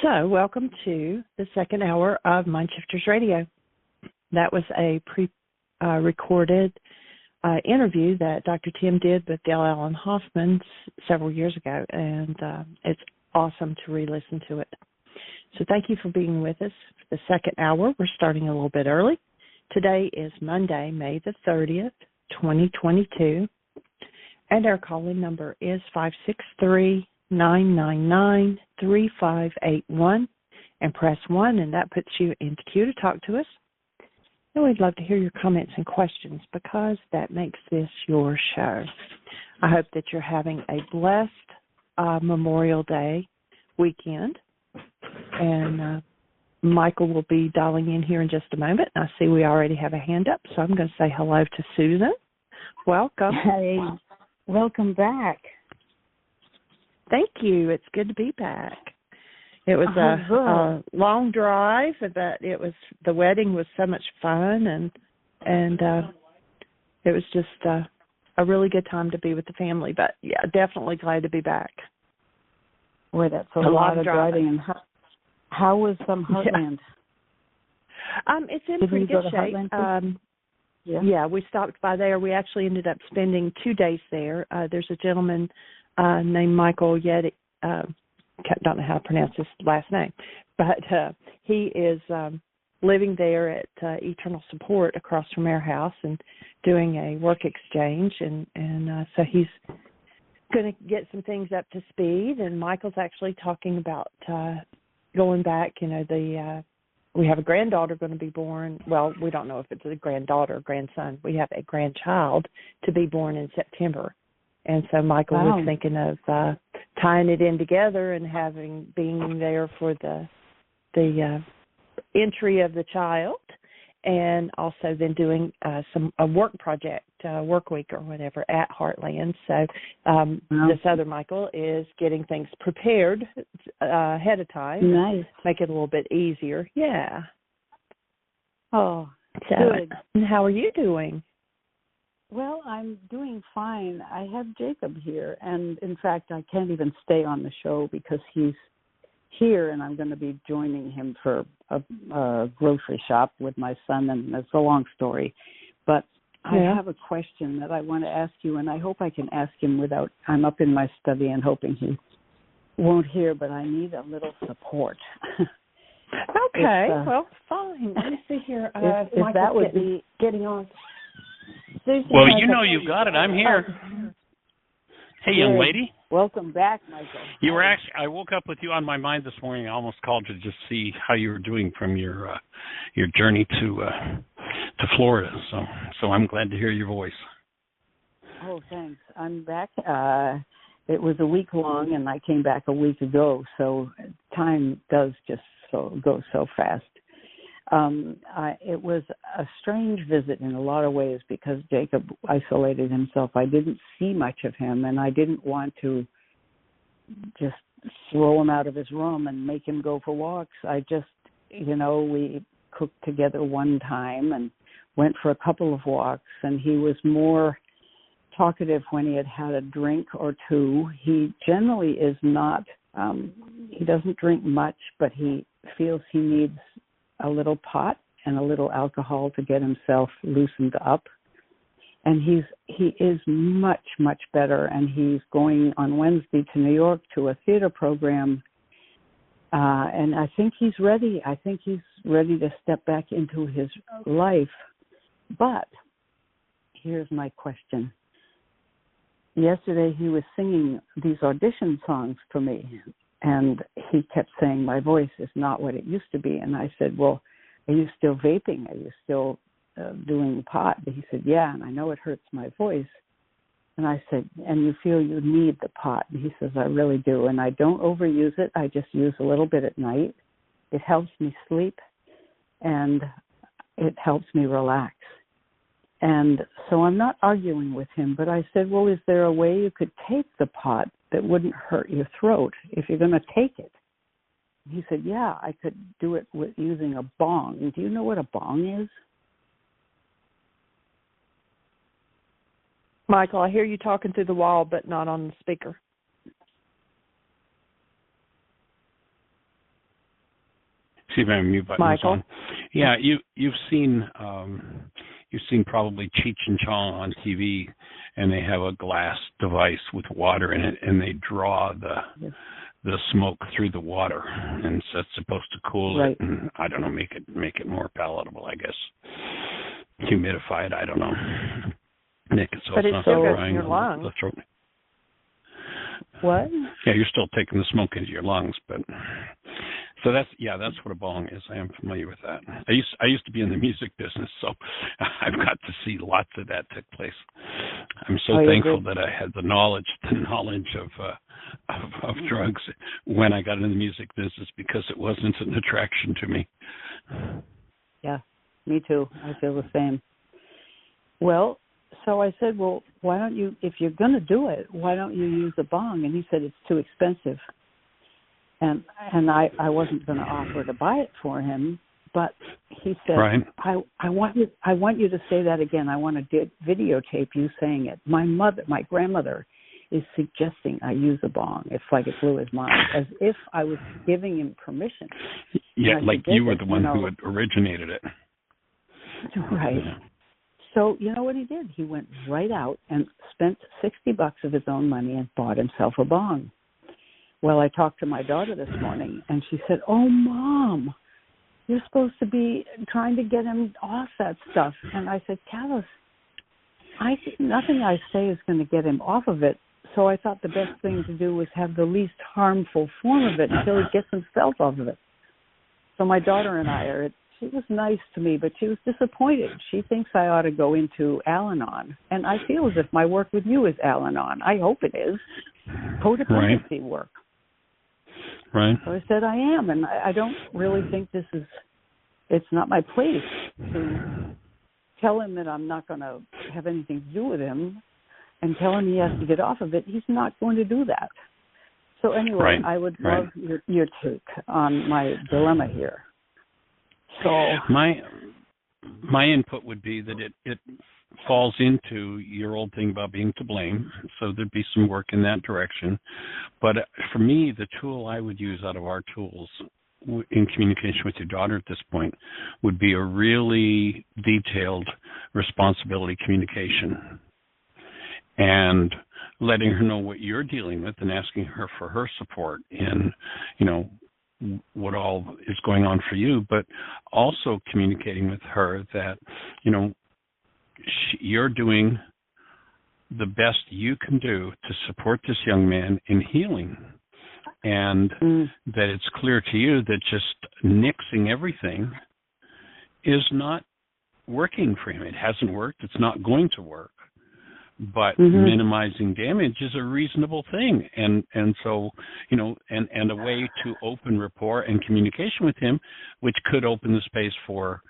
So, welcome to the second hour of Mindshifters Radio. That was a pre-recorded interview that Dr. Tim did with Dale Allen Hoffman several years ago, and it's awesome to re-listen to it. So thank you for being with us for the second hour. We're starting a little bit early. Today is Monday, May the 30th, 2022, and our call-in number is 563-999-3581, and press 1, and that puts you into queue to talk to us. And we'd love to hear your comments and questions because that makes this your show. I hope that you're having a blessed Memorial Day weekend. And Michael will be dialing in here in just a moment. I see we already have a hand up, so I'm going to say hello to Susan. Welcome. Hey, welcome back. Thank you. It's good to be back. It was a long drive, but the wedding was so much fun, and it was just a really good time to be with the family. But yeah, definitely glad to be back. Boy, that's a lot of driving. And how was Heartland? Yeah. It's in pretty good shape. Yeah, we stopped by there. We actually ended up spending 2 days there. There's a gentleman named Michael Yeti. Don't know how to pronounce his last name, but he is living there at Eternal Support across from our house and doing a work exchange, and so he's going to get some things up to speed. And Michael's actually talking about going back. You know, we have a granddaughter going to be born. Well, we don't know if it's a granddaughter or grandson. We have a grandchild to be born in September. And so Michael was thinking of tying it in together and being there for the entry of the child, and also then doing a work project, work week or whatever at Heartland. So this other Michael is getting things prepared ahead of time. Nice. Make it a little bit easier. Yeah. Oh, so, good. And how are you doing? Well, I'm doing fine. I have Jacob here, and in fact, I can't even stay on the show because he's here, and I'm going to be joining him for a grocery shop with my son, and it's a long story. But I have a question that I want to ask you, and I hope I can ask him without, I'm up in my study and hoping he won't hear, but I need a little support. Okay, well, fine. Let me see here. If that would be getting on. Well, you know you got it. I'm here. Hey, young lady. Welcome back, Michael. You were actually. I woke up with you on my mind this morning. I almost called to just see how you were doing from your journey to Florida. So I'm glad to hear your voice. Oh, thanks. I'm back. It was a week long, and I came back a week ago. So time does just go so fast. It was a strange visit in a lot of ways because Jacob isolated himself. I didn't see much of him, and I didn't want to just throw him out of his room and make him go for walks. I just, we cooked together one time and went for a couple of walks, and he was more talkative when he had a drink or two. He generally is not, he doesn't drink much, but he feels he needs a little pot and a little alcohol to get himself loosened up. And he is much, much better, and he's going on Wednesday to New York to a theater program, and I think he's ready. I think he's ready to step back into his life. But here's my question. Yesterday he was singing these audition songs for me, and he kept saying, my voice is not what it used to be. And I said, well, are you still vaping? Are you still doing pot? And he said, yeah, and I know it hurts my voice. And I said, and you feel you need the pot? And he says, I really do. And I don't overuse it. I just use a little bit at night. It helps me sleep, and it helps me relax. And so I'm not arguing with him, but I said, well, is there a way you could take the pot that wouldn't hurt your throat if you're going to take it? He said, yeah, I could do it with using a bong. Do you know what a bong is? Michael, I hear you talking through the wall, but not on the speaker. See if my mute button is on. Yeah, you've seen probably Cheech and Chong on TV, and they have a glass device with water in it, and they draw the smoke through the water, and so it's supposed to cool it, and I don't know, make it more palatable, I guess. Humidify it, I don't know. Make it so but it's not so drying your lungs. the throat. What? Yeah, you're still taking the smoke into your lungs, but so that's what a bong is. I am familiar with that. I used to be in the music business, so I've got to see lots of that take place. I'm so thankful that I had the knowledge of drugs when I got into the music business, because it wasn't an attraction to me. Yeah, me too. I feel the same. Well, so I said, well, why don't you, if you're going to do it, why don't you use a bong? And he said, it's too expensive. And I wasn't going to offer to buy it for him, but he said, I want you to say that again. I want to videotape you saying it. My grandmother is suggesting I use a bong. It's like it blew his mind, as if I was giving him permission. Yeah, like you were the one who had originated it. Right. Yeah. So you know what he did? He went right out and spent $60 of his own money and bought himself a bong. Well, I talked to my daughter this morning, and she said, "Oh, Mom, you're supposed to be trying to get him off that stuff." And I said, "Callis, nothing I say is going to get him off of it. So I thought the best thing to do was have the least harmful form of it until he gets himself off of it." So my daughter and I she was nice to me, but she was disappointed. She thinks I ought to go into Al-Anon. And I feel as if my work with you is Al-Anon. I hope it is. Codependency work. Right. So I said I am, and I don't really think it's not my place to tell him that I'm not going to have anything to do with him and tell him he has to get off of it. He's not going to do that. So anyway, I would love your take on my dilemma here. So my input would be that it falls into your old thing about being to blame, so there'd be some work in that direction. But for me, the tool I would use out of our tools in communication with your daughter at this point would be a really detailed responsibility communication, and letting her know what you're dealing with and asking her for her support in, what all is going on for you, but also communicating with her that, you're doing the best you can do to support this young man in healing, and that it's clear to you that just nixing everything is not working for him. It hasn't worked. It's not going to work. But minimizing damage is a reasonable thing, and so and a way to open rapport and communication with him, which could open the space for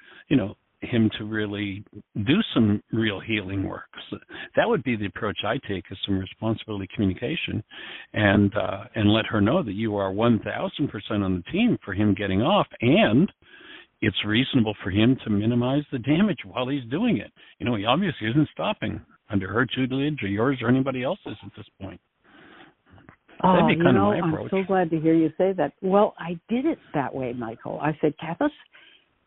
him to really do some real healing work. So that would be the approach I take, is some responsibility communication, and let her know that you are 1,000% on the team for him getting off, and it's reasonable for him to minimize the damage while he's doing it. He obviously isn't stopping under her tutelage or yours or anybody else's at this point. That'd be kind of my approach. I'm so glad to hear you say that. Well, I did it that way, Michael. I said, Kathis,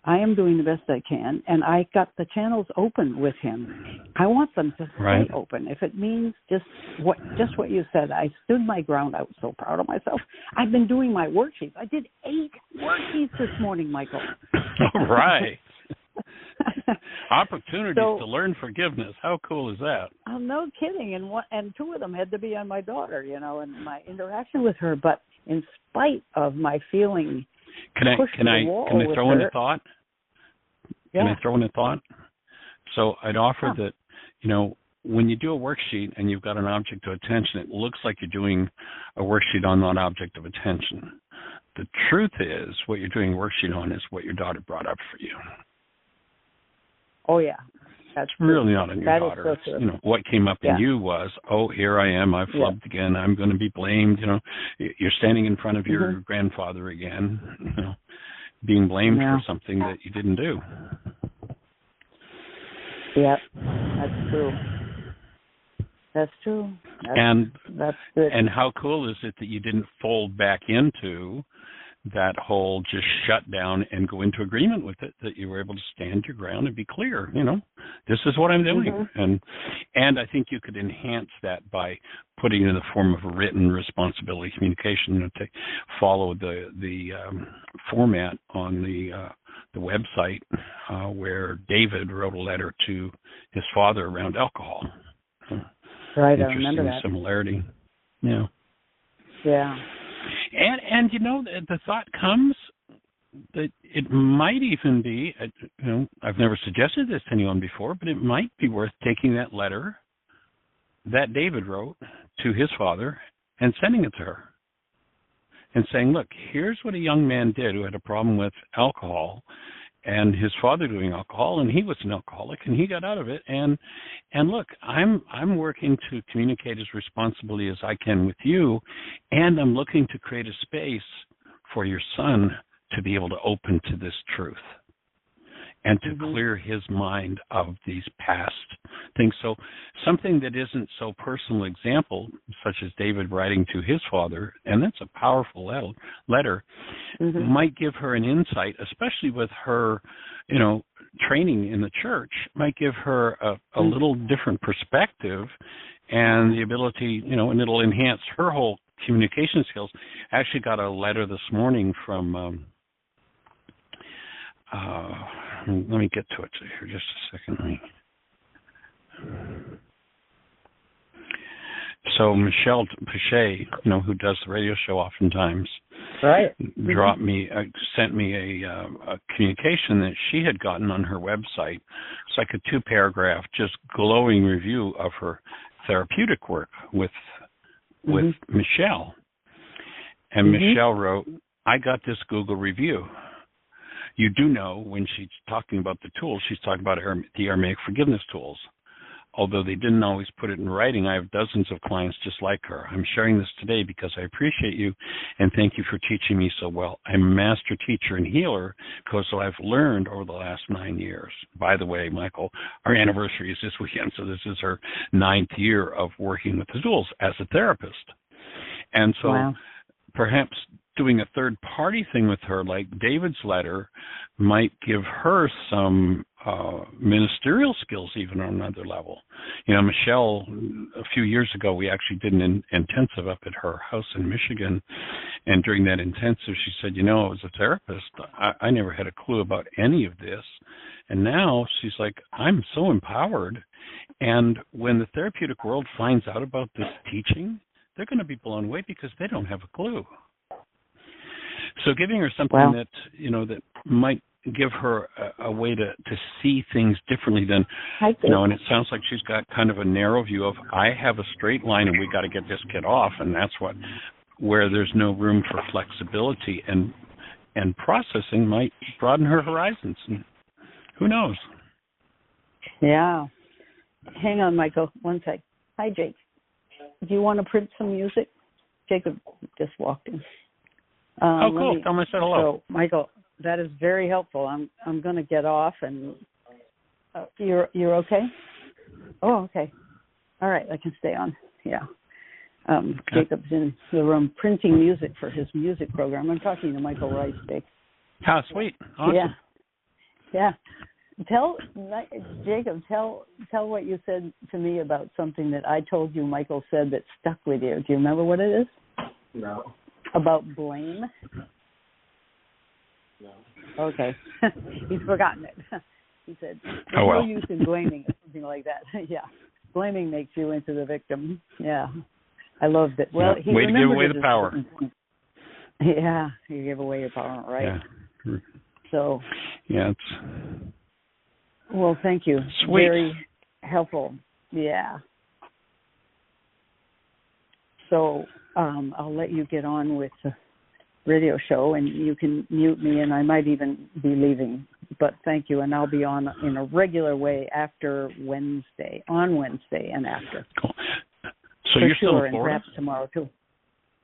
I am doing the best I can, and I got the channels open with him. I want them to stay open. If it means just what you said, I stood my ground. I was so proud of myself. I've been doing my worksheets. I did 8 worksheets this morning, Michael. All right. Opportunities to learn forgiveness. How cool is that? Oh, no kidding. And 2 of them had to be on my daughter, and my interaction with her. But in spite of my feeling, can I throw in a thought? Yeah. Can I throw in a thought? So I'd offer that, when you do a worksheet and you've got an object of attention, it looks like you're doing a worksheet on that object of attention. The truth is, what you're doing a worksheet on is what your daughter brought up for you. Oh, yeah. That's really not on your daughter. So what came up in you was, oh, here I am. I flubbed again. I'm going to be blamed. You're standing in front of your grandfather again, being blamed for something that you didn't do. Yep, that's true. That's true. That's good. And how cool is it that you didn't fold back into that whole just shut down and go into agreement with it, that you were able to stand your ground and be clear, this is what I'm doing. And I think you could enhance that by putting it in the form of a written responsibility communication, to follow the format on the website where David wrote a letter to his father around alcohol. Right, I remember that. Similarity. Yeah. Yeah. And the thought comes that it might even be, I've never suggested this to anyone before, but it might be worth taking that letter that David wrote to his father and sending it to her and saying, look, here's what a young man did who had a problem with alcohol and his father doing alcohol, and he was an alcoholic, and he got out of it. And look, I'm working to communicate as responsibly as I can with you, and I'm looking to create a space for your son to be able to open to this truth and to clear his mind of these past things. So something that isn't so personal example, such as David writing to his father, and that's a powerful letter, might give her an insight, especially with her, training in the church, might give her a little different perspective and the ability, and it'll enhance her whole communication skills. I actually got a letter this morning from, let me get to it here just a second. So Michelle Pichet, who does the radio show oftentimes, right, sent me a communication that she had gotten on her website. It's like a 2-paragraph, just glowing review of her therapeutic work with Michelle. And Michelle wrote, I got this Google review. You do know when she's talking about the tools, she's talking about the Aramaic forgiveness tools. Although they didn't always put it in writing, I have dozens of clients just like her. I'm sharing this today because I appreciate you and thank you for teaching me so well. I'm a master teacher and healer because I've learned over the last 9 years. By the way, Michael, our anniversary is this weekend, so this is her 9th year of working with the tools as a therapist. And so perhaps doing a third-party thing with her, like David's letter, might give her some ministerial skills even on another level. Michelle, a few years ago, we actually did an intensive up at her house in Michigan, and during that intensive, she said, as a therapist, I never had a clue about any of this, and now she's like, I'm so empowered, and when the therapeutic world finds out about this teaching, they're going to be blown away because they don't have a clue. So giving her something that, that might give her a way to see things differently than, and it sounds like she's got kind of a narrow view of, I have a straight line and we got to get this kid off, and that's where there's no room for flexibility and processing might broaden her horizons. And who knows? Yeah. Hang on, Michael, one sec. Hi, Jake. Do you want to print some music? Jacob just walked in. Cool. Tell him I said hello. So, Michael, that is very helpful. I'm going to get off, and you're okay? Oh, okay. All right, I can stay on. Yeah. Jacob's in the room printing music for his music program. I'm talking to Michael Ryce, Jake. How sweet. Awesome. Yeah. Jacob, tell what you said to me about something that I told you Michael said that stuck with you. Do you remember what it is? No. About blame? No. Okay. He's forgotten it. He said, there's no use in blaming or something like that. Yeah. Blaming makes you into the victim. Yeah. I loved it. Well, he way to give away the power. Yeah. You give away your power, right? Yeah. So. Yeah. Well, thank you. Sweet. Very helpful. Yeah. So I'll let you get on with the radio show, and you can mute me, and I might even be leaving. But thank you, and I'll be on in a regular way on Wednesday and after. Cool. So you're still in Florida? And perhaps tomorrow too.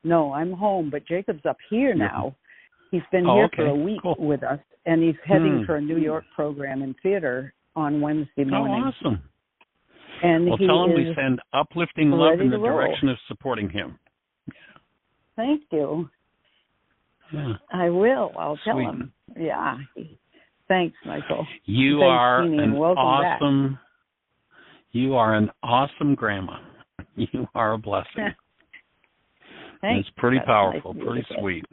No, I'm home, but Jacob's up here now. He's been here for a week with us, and he's heading for a New York program in theater on Wednesday morning. Oh, awesome. And well, tell him we send uplifting love in the direction of supporting him. Thank you. Yeah. I will. I'll tell Sweet. him. Yeah. Thanks, Michael. You Thanks, are Jeannie, an and welcome awesome. back. You are an awesome grandma. You are a blessing. Thanks. It's pretty That's powerful, nice pretty sweet.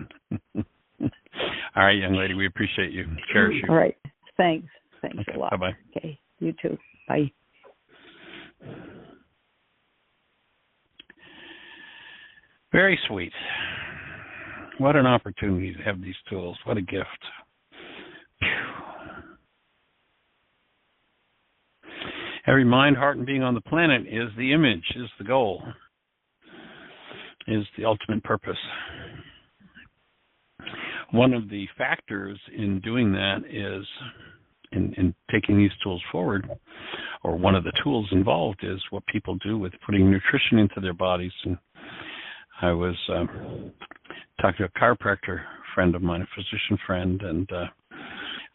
All right, young lady, we appreciate you. Cherish you. All right. Thanks. Thanks a lot. Bye-bye. Okay. You too. Bye. Very sweet. What an opportunity to have these tools. What a gift. Phew. Every mind, heart, and being on the planet is the image, is the goal, is the ultimate purpose. One of the factors in doing that is, in taking these tools forward, or one of the tools involved is what people do with putting nutrition into their bodies. And I was talking to a chiropractor friend of mine, a physician friend, and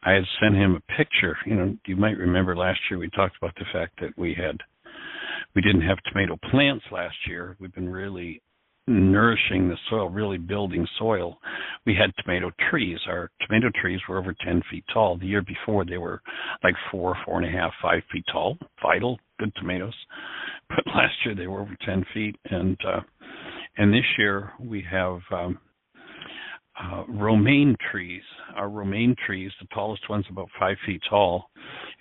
I had sent him a picture. You know, you might remember last year we talked about the fact that we didn't have tomato plants last year. We've been really nourishing the soil, really building soil. We had tomato trees. Our tomato trees were over 10 feet tall. The year before they were like 4.5, 5 feet tall. Vital, good tomatoes. But last year they were over 10 feet. And this year we have romaine trees. Our romaine trees, the tallest one's about 5 feet tall.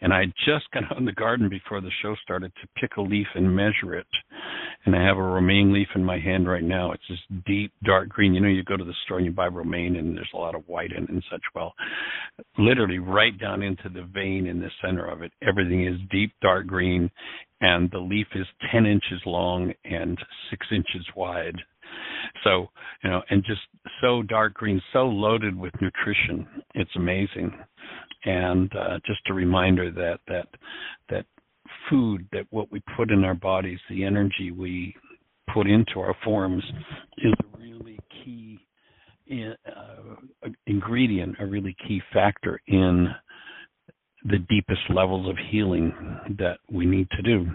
And I just got out in the garden before the show started to pick a leaf and measure it. And I have a romaine leaf in my hand right now. It's this deep, dark green. You know, you go to the store and you buy romaine and there's a lot of white in it and such. Well, literally right down into the vein in the center of it, everything is deep, dark green. And the leaf is 10 inches long and 6 inches wide. So, you know, and just so dark green, so loaded with nutrition. It's amazing. And just a reminder that food, that what we put in our bodies, the energy we put into our forms is a really key ingredient, a really key factor in the deepest levels of healing that we need to do.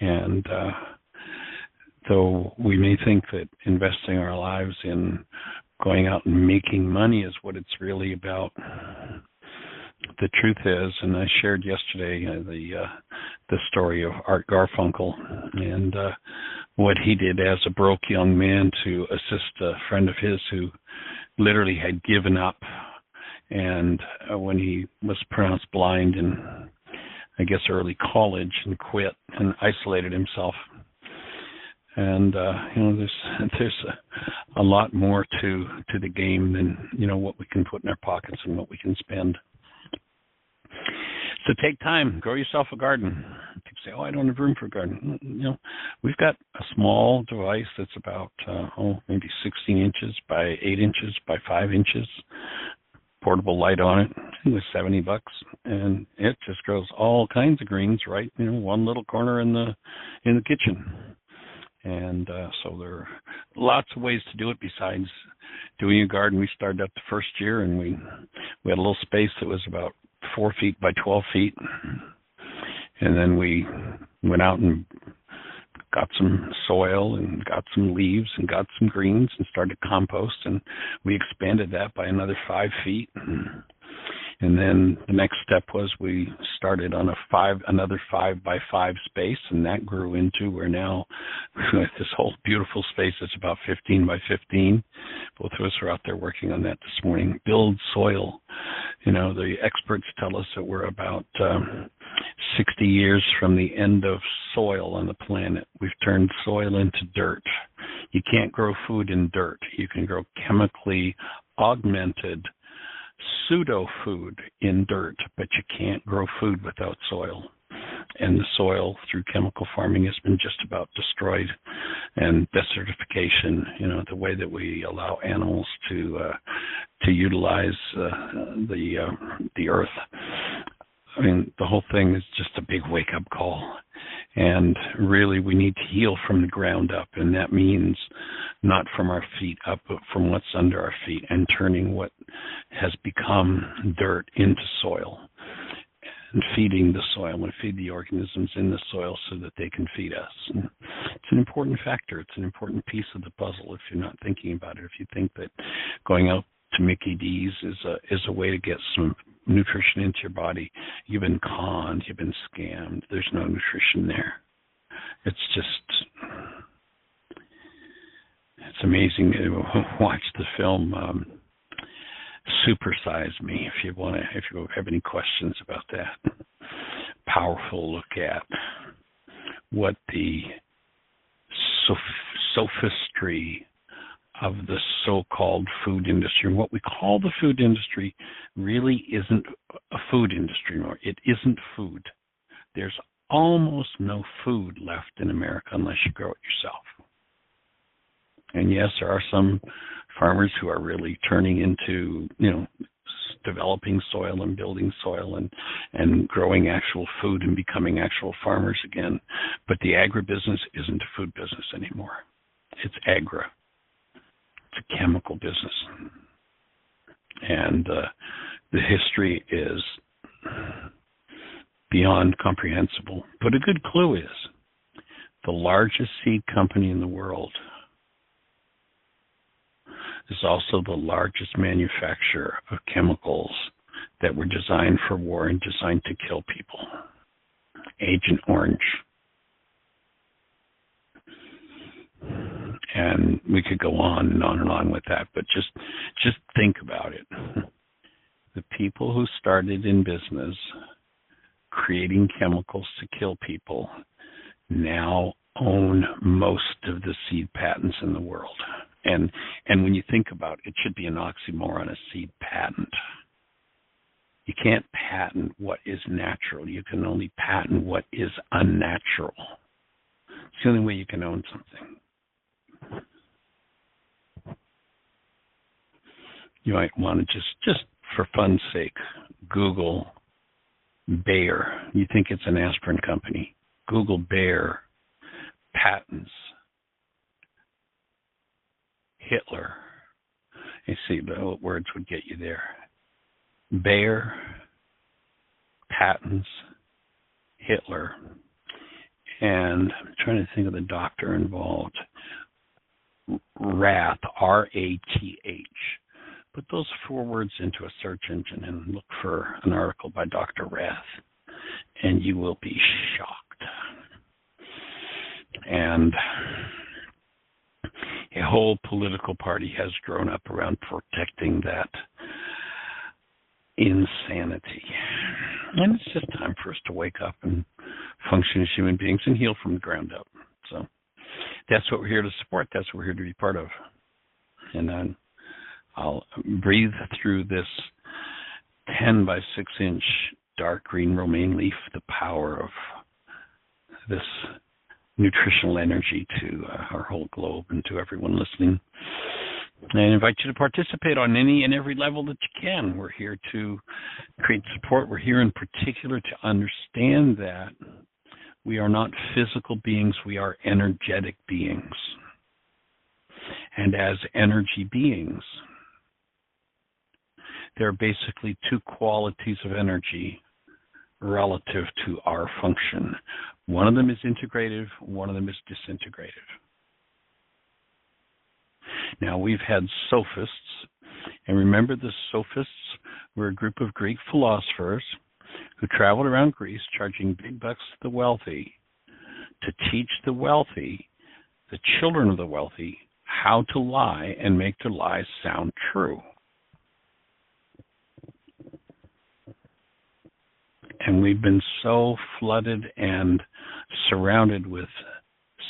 And though we may think that investing our lives in going out and making money is what it's really about, the truth is, and I shared yesterday the story of Art Garfunkel and what he did as a broke young man to assist a friend of his who literally had given up, and when he was pronounced blind in, I guess, early college, and quit and isolated himself. And you know, there's a lot more to the game than, you know, what we can put in our pockets and what we can spend. So take time, grow yourself a garden. People say, "Oh, I don't have room for a garden." You know, we've got a small device that's about maybe 16 inches by 8 inches by 5 inches. Portable light on it. It was $70, and it just grows all kinds of greens right, you know, one little corner in the kitchen. And so there are lots of ways to do it besides doing a garden. We started up the first year, and we had a little space that was about 4 feet by 12 feet. And then we went out and got some soil and got some leaves and got some greens and started compost. And we expanded that by another 5 feet. And then the next step was we started on another 5 by 5 space, and that grew into where now this whole beautiful space is about 15 by 15. Both of us are out there working on that this morning. Build soil. You know, the experts tell us that we're about 60 years from the end of soil on the planet. We've turned soil into dirt. You can't grow food in dirt. You can grow chemically augmented pseudo food in dirt, but you can't grow food without soil. And the soil through chemical farming has been just about destroyed. And desertification, you know, the way that we allow animals to utilize the earth. I mean, the whole thing is just a big wake-up call. And really, we need to heal from the ground up, and that means not from our feet up, but from what's under our feet, and turning what has become dirt into soil. and feeding the soil and feed the organisms in the soil so that they can feed us. And it's an important factor. It's an important piece of the puzzle if you're not thinking about it. If you think that going out to Mickey D's is a way to get some nutrition into your body, you've been conned, you've been scammed. There's no nutrition there. It's amazing to watch the film Super Size Me if you have any questions about that. Powerful look at what the sophistry of the so-called food industry, and what we call the food industry really isn't a food industry anymore. It isn't food. There's almost no food left in America unless you grow it yourself. And yes, there are some farmers who are really turning into, developing soil and building soil and growing actual food and becoming actual farmers again. But the agribusiness isn't a food business anymore. It's agri. It's a chemical business. And the history is beyond comprehensible. But a good clue is the largest seed company in the world is also the largest manufacturer of chemicals that were designed for war and designed to kill people. Agent Orange. And we could go on and on and on with that, but just think about it. The people who started in business creating chemicals to kill people now own most of the seed patents in the world. And when you think about it, it should be an oxymoron, a seed patent. You can't patent what is natural. You can only patent what is unnatural. It's the only way you can own something. You might want to just for fun's sake, Google Bayer. You think it's an aspirin company. Google Bayer patents Hitler. You see, what words would get you there? Bayer patents Hitler. And I'm trying to think of the doctor involved. Rath, R-A-T-H. Put those 4 words into a search engine and look for an article by Dr. Rath, and you will be shocked. And a whole political party has grown up around protecting that insanity. And it's just time for us to wake up and function as human beings and heal from the ground up. So that's what we're here to support. That's what we're here to be part of. And then I'll breathe through this 10 by 6 inch dark green romaine leaf the power of this nutritional energy to our whole globe and to everyone listening. And I invite you to participate on any and every level that you can. We're here to create support. We're here in particular to understand that we are not physical beings. We are energetic beings. And as energy beings, there are basically 2 qualities of energy relative to our function. One of them is integrative, one of them is disintegrative. Now, we've had sophists, and remember the sophists were a group of Greek philosophers who traveled around Greece charging big bucks to the wealthy to teach the wealthy, the children of the wealthy, how to lie and make their lies sound true. And we've been so flooded and surrounded with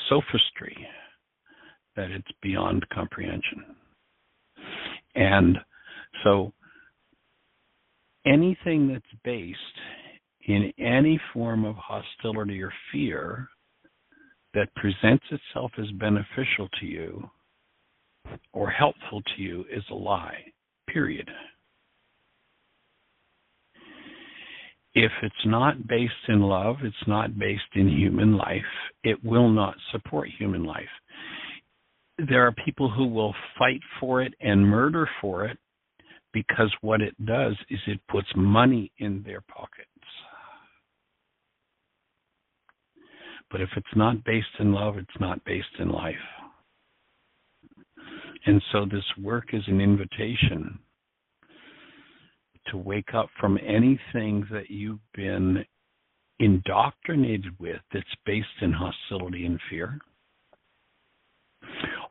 sophistry that it's beyond comprehension. And so anything that's based in any form of hostility or fear that presents itself as beneficial to you or helpful to you is a lie, period. If it's not based in love, it's not based in human life, it will not support human life. There are people who will fight for it and murder for it because what it does is it puts money in their pockets. But if it's not based in love, it's not based in life. And so this work is an invitation to wake up from anything that you've been indoctrinated with that's based in hostility and fear,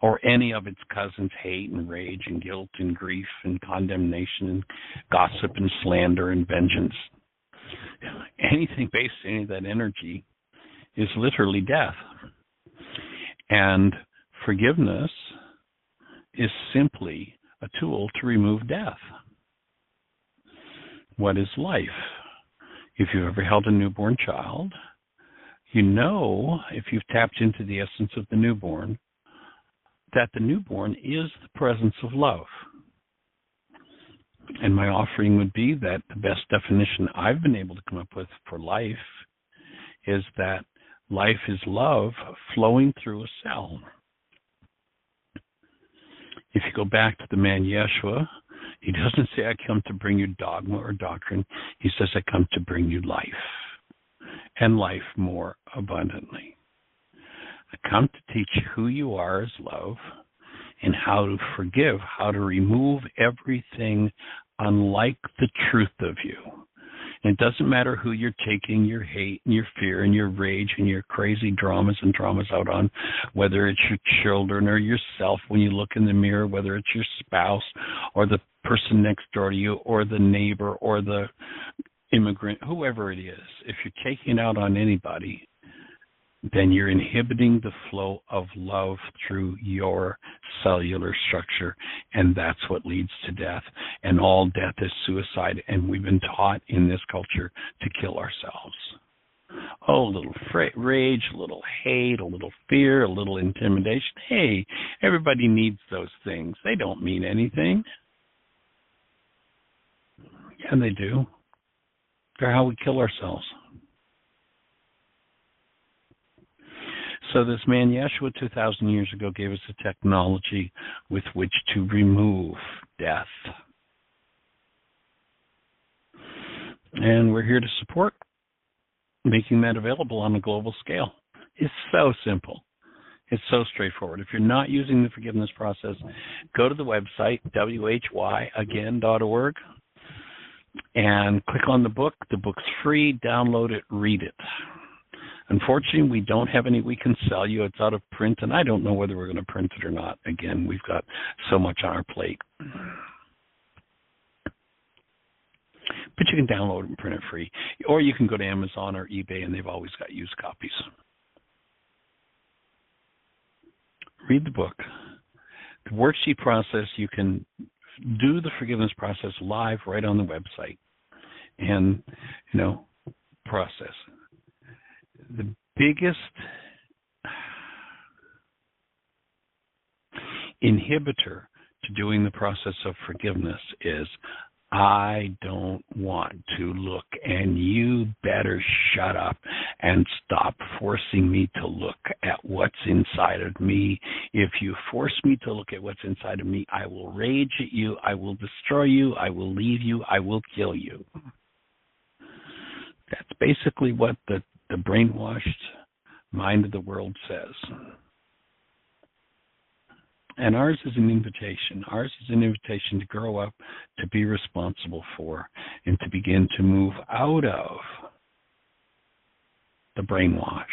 or any of its cousins, hate and rage and guilt and grief and condemnation and gossip and slander and vengeance. Anything based in any of that energy is literally death. And forgiveness is simply a tool to remove death. What is life? If you've ever held a newborn child, you know, if you've tapped into the essence of the newborn, that the newborn is the presence of love. And my offering would be that the best definition I've been able to come up with for life is that life is love flowing through a cell. If you go back to the man Yeshua, he doesn't say, I come to bring you dogma or doctrine. He says, I come to bring you life, and life more abundantly. I come to teach you who you are as love and how to forgive, how to remove everything unlike the truth of you. And it doesn't matter who you're taking your hate and your fear and your rage and your crazy dramas and traumas out on, whether it's your children or yourself when you look in the mirror, whether it's your spouse or the person next door to you or the neighbor or the immigrant, whoever it is. If you're taking it out on anybody, then you're inhibiting the flow of love through your cellular structure, and that's what leads to death. And all death is suicide, and we've been taught in this culture to kill ourselves. Oh, a little rage, a little hate, a little fear, a little intimidation. Hey, everybody needs those things. They don't mean anything. Yeah, they do. They're how we kill ourselves. So this man, Yeshua, 2,000 years ago, gave us a technology with which to remove death. And we're here to support making that available on a global scale. It's so simple. It's so straightforward. If you're not using the forgiveness process, go to the website, whyagain.org, and click on the book. The book's free. Download it. Read it. Unfortunately, we don't have any we can sell you. It's out of print, and I don't know whether we're going to print it or not. Again, we've got so much on our plate. But you can download it and print it free. Or you can go to Amazon or eBay, and they've always got used copies. Read the book. The worksheet process, you can do the forgiveness process live right on the website. And, process. The biggest inhibitor to doing the process of forgiveness is, I don't want to look, and you better shut up and stop forcing me to look at what's inside of me. If you force me to look at what's inside of me, I will rage at you, I will destroy you, I will leave you, I will kill you. That's basically what the brainwashed mind of the world says. And ours is an invitation. Ours is an invitation to grow up, to be responsible for, and to begin to move out of the brainwash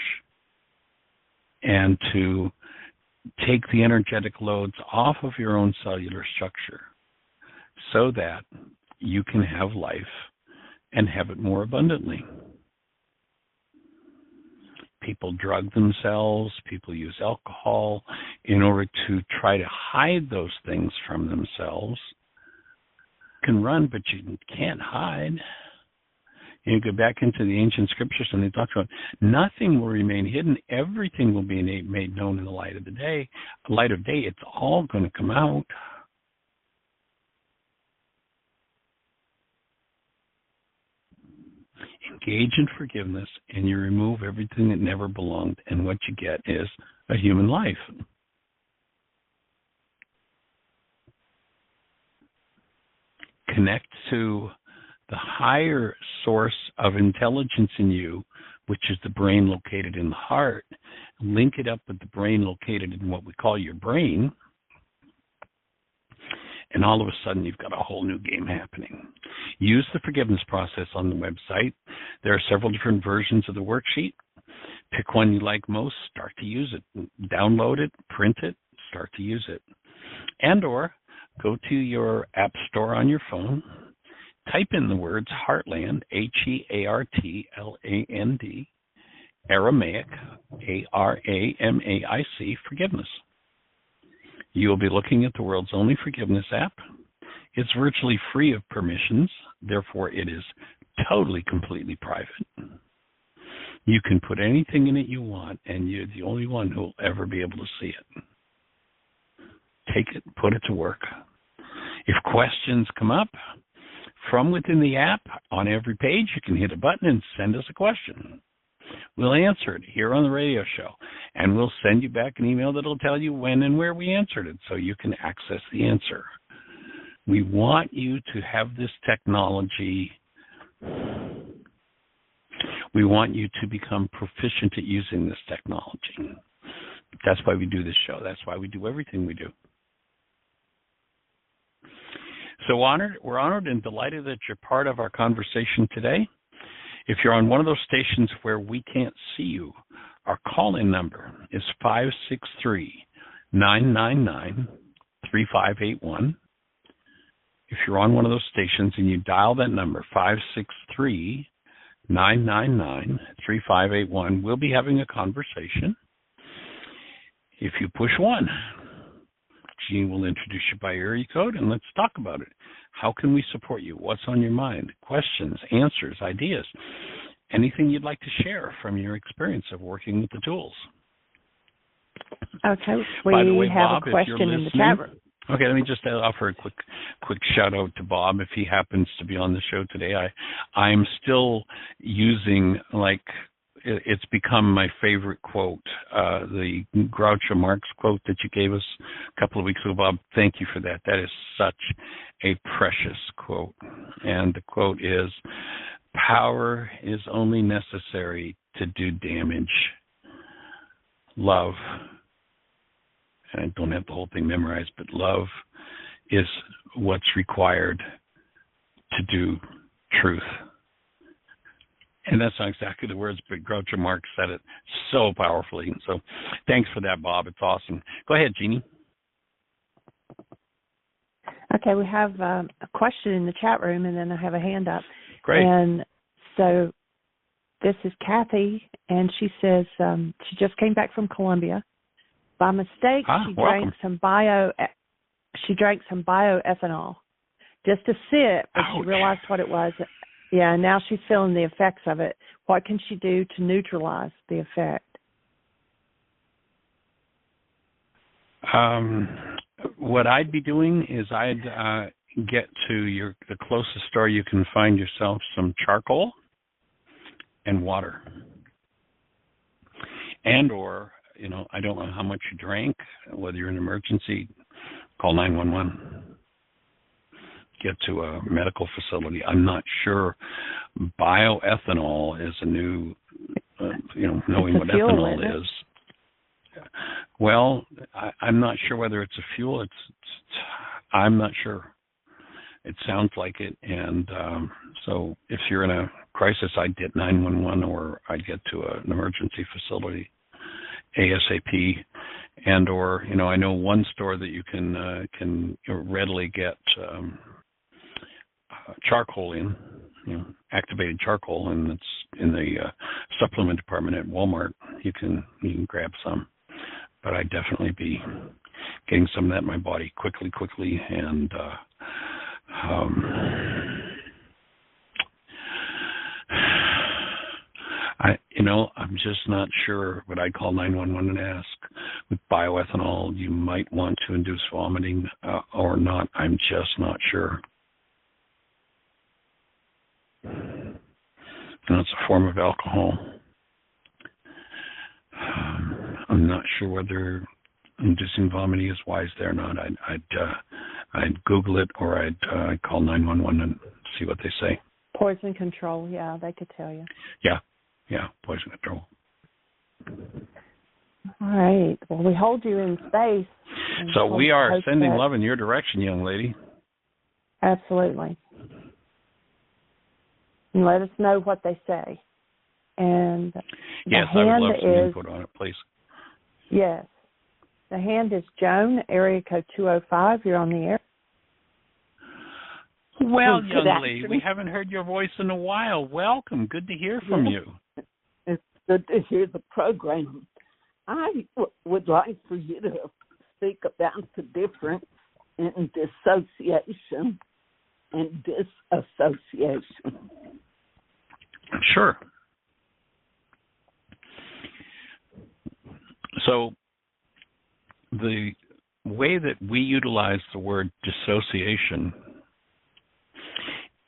and to take the energetic loads off of your own cellular structure so that you can have life and have it more abundantly. People drug themselves, people use alcohol in order to try to hide those things from themselves. You can run, but you can't hide. You go back into the ancient scriptures and they talk about nothing will remain hidden. Everything will be made known in the light of the day. The light of day, it's all going to come out. Engage in forgiveness, and you remove everything that never belonged, and what you get is a human life. Connect to the higher source of intelligence in you, which is the brain located in the heart, link it up with the brain located in what we call your brain, and all of a sudden you've got a whole new game happening. Use the forgiveness process on the website. There are several different versions of the worksheet. Pick one you like most, start to use it. Download it, print it, start to use it. And or go to your app store on your phone, type in the words Heartland, Heartland, Aramaic, Aramaic, forgiveness. You will be looking at the world's only forgiveness app. It's virtually free of permissions, therefore it is totally, completely private. You can put anything in it you want, and you're the only one who will ever be able to see it. Take it, put it to work. If questions come up from within the app, on every page, you can hit a button and send us a question. We'll answer it here on the radio show, and we'll send you back an email that'll tell you when and where we answered it so you can access the answer. We want you to have this technology. We want you to become proficient at using this technology. That's why we do this show. That's why we do everything we do. So we're honored and delighted that you're part of our conversation today. If you're on one of those stations where we can't see you, our call-in number is 563-999-3581. If you're on one of those stations and you dial that number, 563-999-3581, we'll be having a conversation. If you push 1, Jean will introduce you by area code, and let's talk about it. How can we support you? What's on your mind? Questions, answers, ideas, anything you'd like to share from your experience of working with the tools. Okay, by the way, have Bob, a question in the chat room. Okay, let me just offer a quick shout out to Bob if he happens to be on the show today. I'm still using, it's become my favorite quote, the Groucho Marx quote that you gave us a couple of weeks ago, Bob. Thank you for that. That is such a precious quote. And the quote is, power is only necessary to do damage. Love, and I don't have the whole thing memorized, but love is what's required to do truth. And that's not exactly the words, but Groucho Marx said it so powerfully. And so thanks for that, Bob. It's awesome. Go ahead, Jeannie. Okay, we have a question in the chat room, and then I have a hand up. Great. And so this is Kathy, and she says she just came back from Colombia. By mistake, she drank some bioethanol just to sip, but she realized what it was. Yeah, now she's feeling the effects of it. What can she do to neutralize the effect? What I'd be doing is I'd get to the closest store you can find yourself some charcoal and water. And or, I don't know how much you drank, whether you're in an emergency, call 911. Get to a medical facility. I'm not sure. Bioethanol is a new, knowing what fuel, ethanol is. Well, I'm not sure whether it's a fuel. I'm not sure. It sounds like it, and so if you're in a crisis, I'd get 911, or I'd get to an emergency facility ASAP, and or I know one store that you can readily get charcoal in, activated charcoal, and it's in the supplement department at Walmart. You can grab some, but I'd definitely be getting some of that in my body quickly, and I'm just not sure, but I'd call 911 and ask, with bioethanol, you might want to induce vomiting or not. I'm just not sure. And it's a form of alcohol. I'm not sure whether inducing vomiting is wise there or not. I'd Google it, or I'd call 911 and see what they say. Poison control, yeah, they could tell you. Yeah. Yeah, poison control. All right. Well, we hold you in space. So we are sending love in your direction, young lady. Absolutely. And let us know what they say. And yes, I would love some input on it, please. Yes. The hand is Joan, area code 205. You're on the air. Well, young lady, we haven't heard your voice in a while. Welcome. Good to hear from you. It's good to hear the program. I would like for you to speak about the difference in dissociation and disassociation. Sure. So the way that we utilize the word dissociation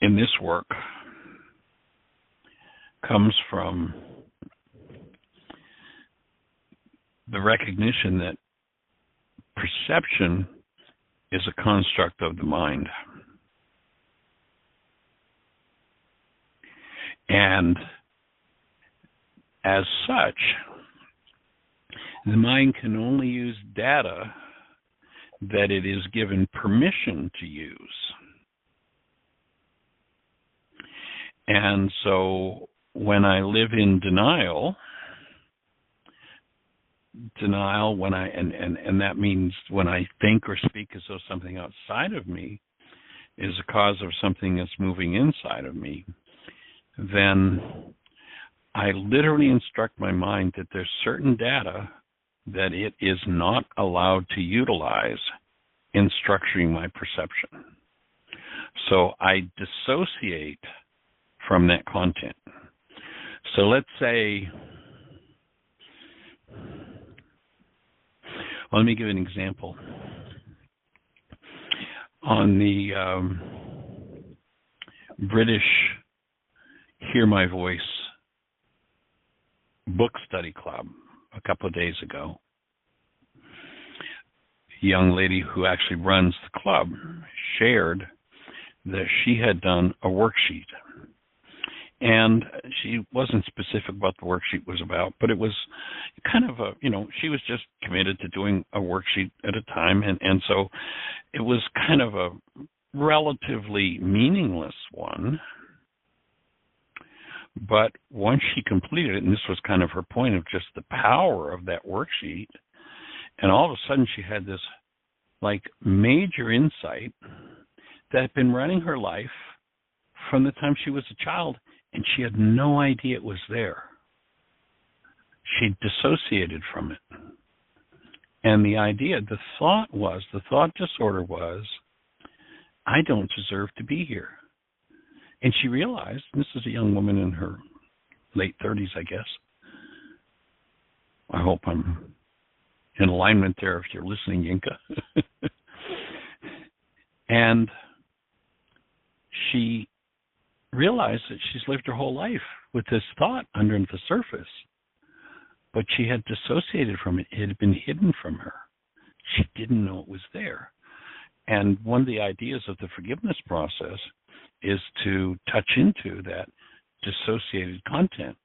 in this work comes from the recognition that perception is a construct of the mind. And as such, the mind can only use data that it is given permission to use. And so when I live in denial when and that means when I think or speak as though something outside of me is a cause of something that's moving inside of me, then I literally instruct my mind that there's certain data that it is not allowed to utilize in structuring my perception. So I dissociate from that content. So let's say, let me give an example. On the British Hear My Voice book study club a couple of days ago, a young lady who actually runs the club shared that she had done a worksheet. And she wasn't specific about the worksheet was about, but it was kind of a, she was just committed to doing a worksheet at a time. And so it was kind of a relatively meaningless one. But once she completed it, and this was kind of her point of just the power of that worksheet, and all of a sudden she had this like major insight that had been running her life from the time she was a child, and she had no idea it was there. She dissociated from it. And the thought disorder was, I don't deserve to be here. And she realized, and this is a young woman in her late 30s, I guess. I hope I'm in alignment there if you're listening, Yinka. And she realized that she's lived her whole life with this thought under the surface, but she had dissociated from it. It had been hidden from her. She didn't know it was there. And one of the ideas of the forgiveness process is to touch into that dissociated content.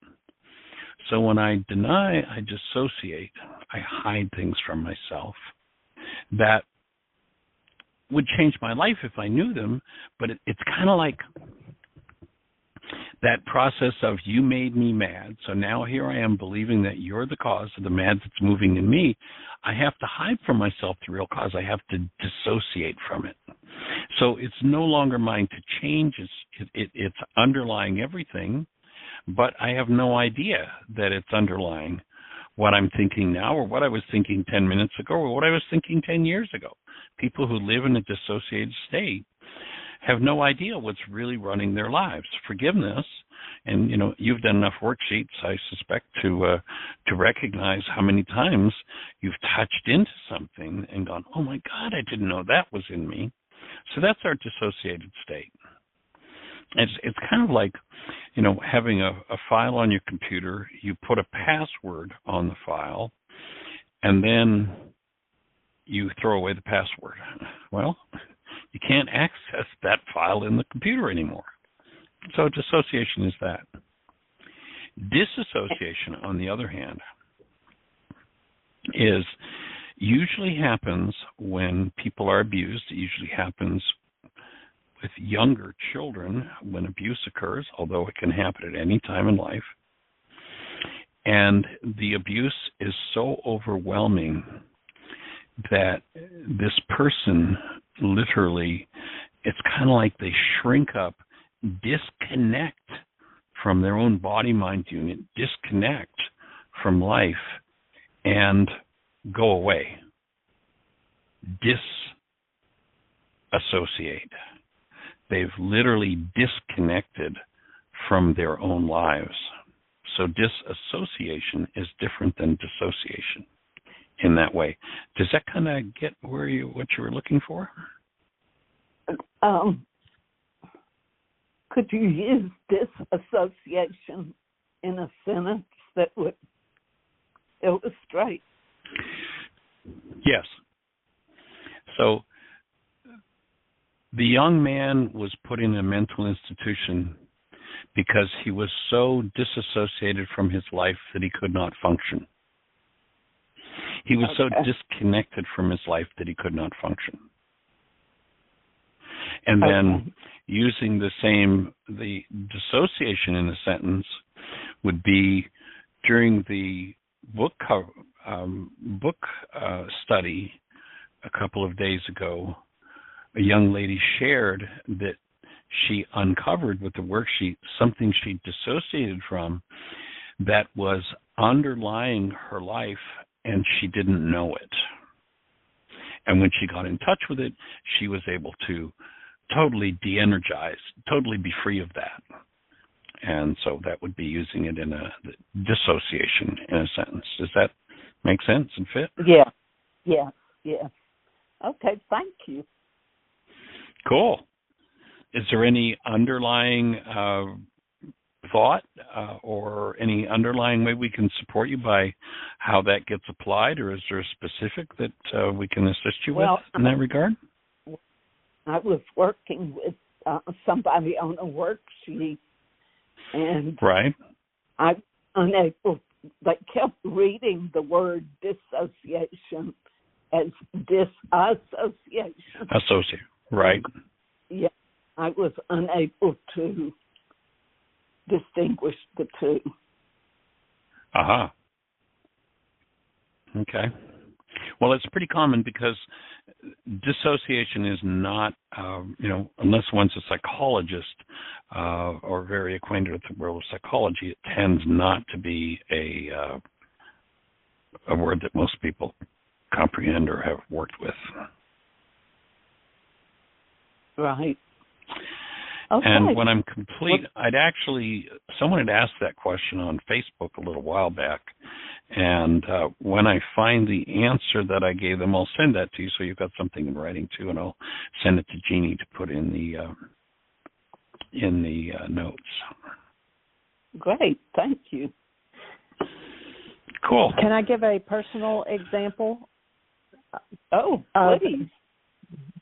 So when I deny, I dissociate, I hide things from myself that would change my life if I knew them, but it's kind of like that process of you made me mad, so now here I am believing that you're the cause of the mad that's moving in me. I have to hide from myself the real cause. I have to dissociate from it. So it's no longer mine to change. It's underlying everything, but I have no idea that it's underlying what I'm thinking now or what I was thinking 10 minutes ago or what I was thinking 10 years ago. People who live in a dissociated state have no idea what's really running their lives. Forgiveness, and you've done enough worksheets, I suspect, to recognize how many times you've touched into something and gone, oh my God, I didn't know that was in me. So that's our dissociated state. It's kind of like, having a file on your computer, you put a password on the file, and then you throw away the password. Well, you can't access that file in the computer anymore. So dissociation is that. Disassociation, on the other hand, is usually happens when people are abused. It usually happens with younger children when abuse occurs, although it can happen at any time in life. And the abuse is so overwhelming that this person literally, it's kind of like they shrink up, disconnect from their own body-mind unit, disconnect from life, and go away. Disassociate. They've literally disconnected from their own lives. So disassociation is different than dissociation in that way. Does that kind of get what you were looking for? Could you use disassociation in a sentence that would illustrate? Yes. So the young man was put in a mental institution because he was so disassociated from his life that he could not function. He was so disconnected from his life that he could not function. And then using the dissociation in a sentence would be during the book study a couple of days ago, a young lady shared that she uncovered with the worksheet something she dissociated from that was underlying her life, and she didn't know it. And when she got in touch with it, she was able to totally de-energize, totally be free of that. And so that would be using it in a dissociation in a sentence. Does that make sense and fit? Yeah. Okay, thank you. Cool. Is there any underlying thought or any underlying way we can support you by how that gets applied, or is there a specific that we can assist you with in that regard? I was working with somebody on a worksheet, and I was unable. They kept reading the word dissociation as disassociation. Associate, right? Yeah, I was unable to distinguish the two. Aha. Okay. Well, it's pretty common because dissociation is not, unless one's a psychologist or very acquainted with the world of psychology, it tends not to be a word that most people comprehend or have worked with. Right. Okay. And when I'm complete, someone had asked that question on Facebook a little while back, and when I find the answer that I gave them, I'll send that to you so you've got something in writing too, and I'll send it to Jeannie to put in the notes. Great, thank you. Cool. Can I give a personal example? Oh, please.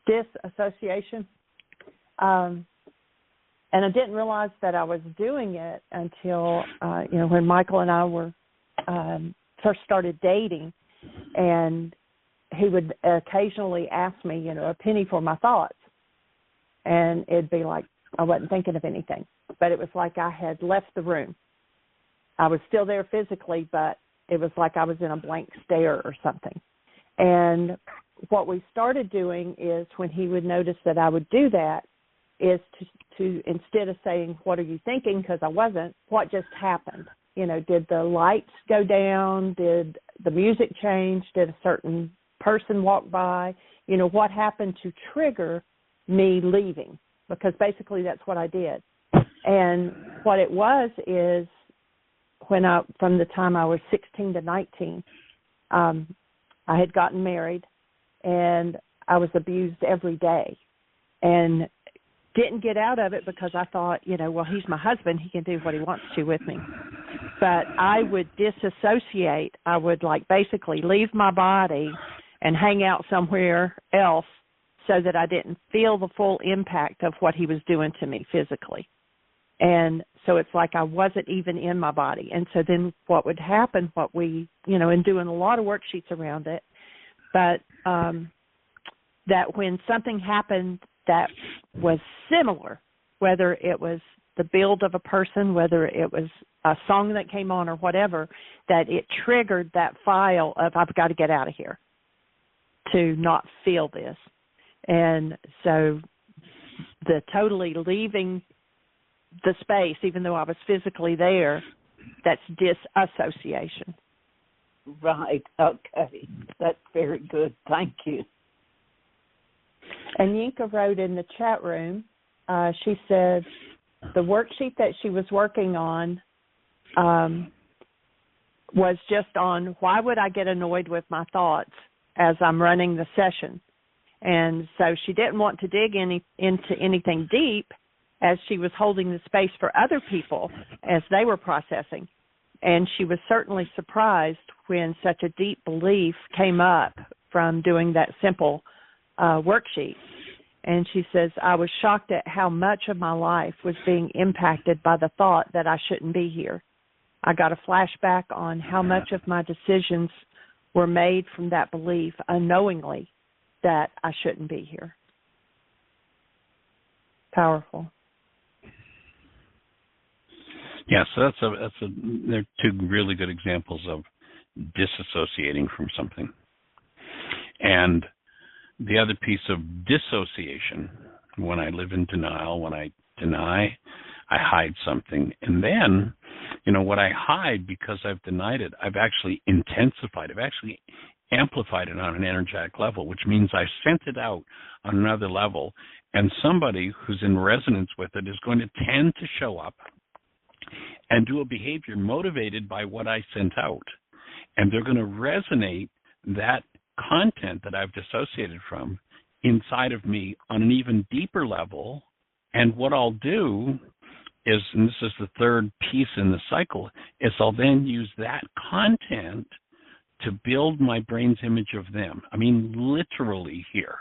Disassociation. And I didn't realize that I was doing it until, when Michael and I were first started dating, and he would occasionally ask me, a penny for my thoughts. And it'd be like I wasn't thinking of anything, but it was like I had left the room. I was still there physically, but it was like I was in a blank stare or something. And what we started doing is when he would notice that I would do that, is to instead of saying, what are you thinking, because I wasn't, what just happened? Did the lights go down? Did the music change? Did a certain person walk by? What happened to trigger me leaving? Because basically that's what I did. And what it was is from the time I was 16 to 19, I had gotten married, and I was abused every day. And didn't get out of it because I thought, he's my husband. He can do what he wants to with me. But I would disassociate. I would basically leave my body and hang out somewhere else so that I didn't feel the full impact of what he was doing to me physically. And so it's like I wasn't even in my body. And so then what would happen, what we, and doing a lot of worksheets around it, but that when something happened that was similar, whether it was the build of a person, whether it was a song that came on or whatever, that it triggered that file of I've got to get out of here to not feel this. And so the totally leaving the space, even though I was physically there, that's disassociation. Right. Okay. That's very good. Thank you. And Yinka wrote in the chat room, she said the worksheet that she was working on was just on why would I get annoyed with my thoughts as I'm running the session. And so she didn't want to dig into anything deep as she was holding the space for other people as they were processing. And she was certainly surprised when such a deep belief came up from doing that simple worksheet. And she says, I was shocked at how much of my life was being impacted by the thought that I shouldn't be here. I got a flashback on how much of my decisions were made from that belief unknowingly that I shouldn't be here. Powerful. Yeah, so they're two really good examples of disassociating from something. And the other piece of dissociation, when I live in denial, when I deny, I hide something. And then, what I hide because I've denied it, I've actually intensified, I've actually amplified it on an energetic level, which means I've sent it out on another level. And somebody who's in resonance with it is going to tend to show up and do a behavior motivated by what I sent out. And they're going to resonate that content that I've dissociated from inside of me on an even deeper level. And what I'll do is, and this is the third piece in the cycle, is I'll then use that content to build my brain's image of them. I mean, literally here.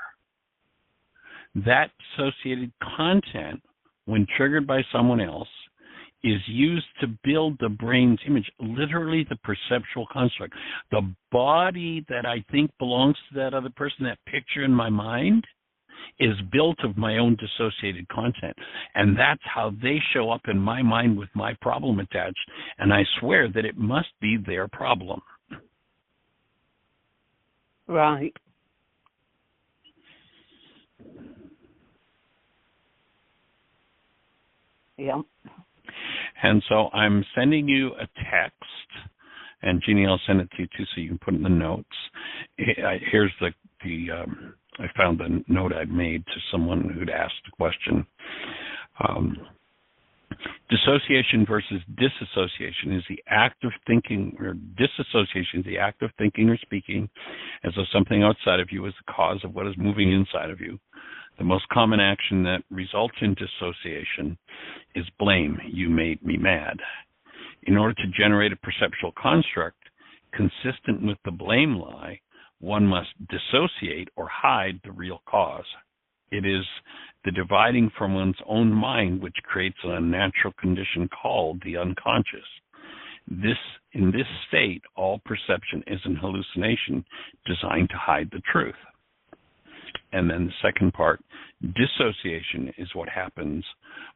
That associated content, when triggered by someone else, is used to build the brain's image, literally the perceptual construct. The body that I think belongs to that other person, that picture in my mind, is built of my own dissociated content. And that's how they show up in my mind with my problem attached. And I swear that it must be their problem. Right. Yeah. And so I'm sending you a text, and Jeannie, I'll send it to you too, so you can put it in the notes. Here's I found the note I'd made to someone who'd asked the question. Dissociation versus disassociation is the act of thinking, or disassociation is the act of thinking or speaking as though something outside of you is the cause of what is moving inside of you. The most common action that results in dissociation is blame. You made me mad. In order to generate a perceptual construct consistent with the blame lie, one must dissociate or hide the real cause. It is the dividing from one's own mind which creates an unnatural condition called the unconscious. In this state, all perception is an hallucination designed to hide the truth. And then the second part, dissociation is what happens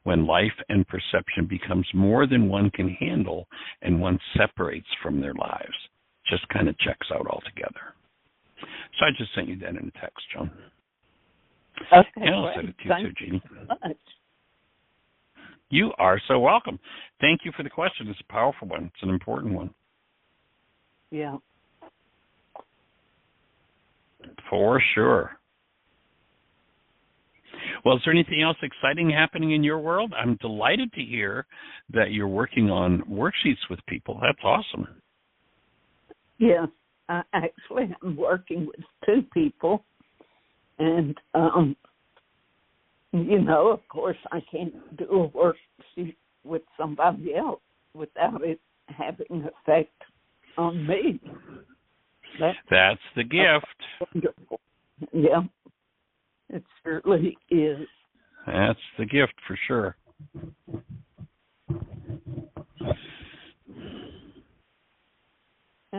when life and perception becomes more than one can handle and one separates from their lives. Just kind of checks out altogether. So I just sent you that in a text, Joan. Okay, and I'll send it to you too, Jeannie. Much. You are so welcome. Thank you for the question. It's a powerful one. It's an important one. Yeah. For sure. Well, is there anything else exciting happening in your world? I'm delighted to hear that you're working on worksheets with people. That's awesome. Yes. Actually, I'm working with two people. And, of course, I can't do a worksheet with somebody else without it having an effect on me. That's the gift. Wonderful. Yeah. It certainly is. That's the gift for sure.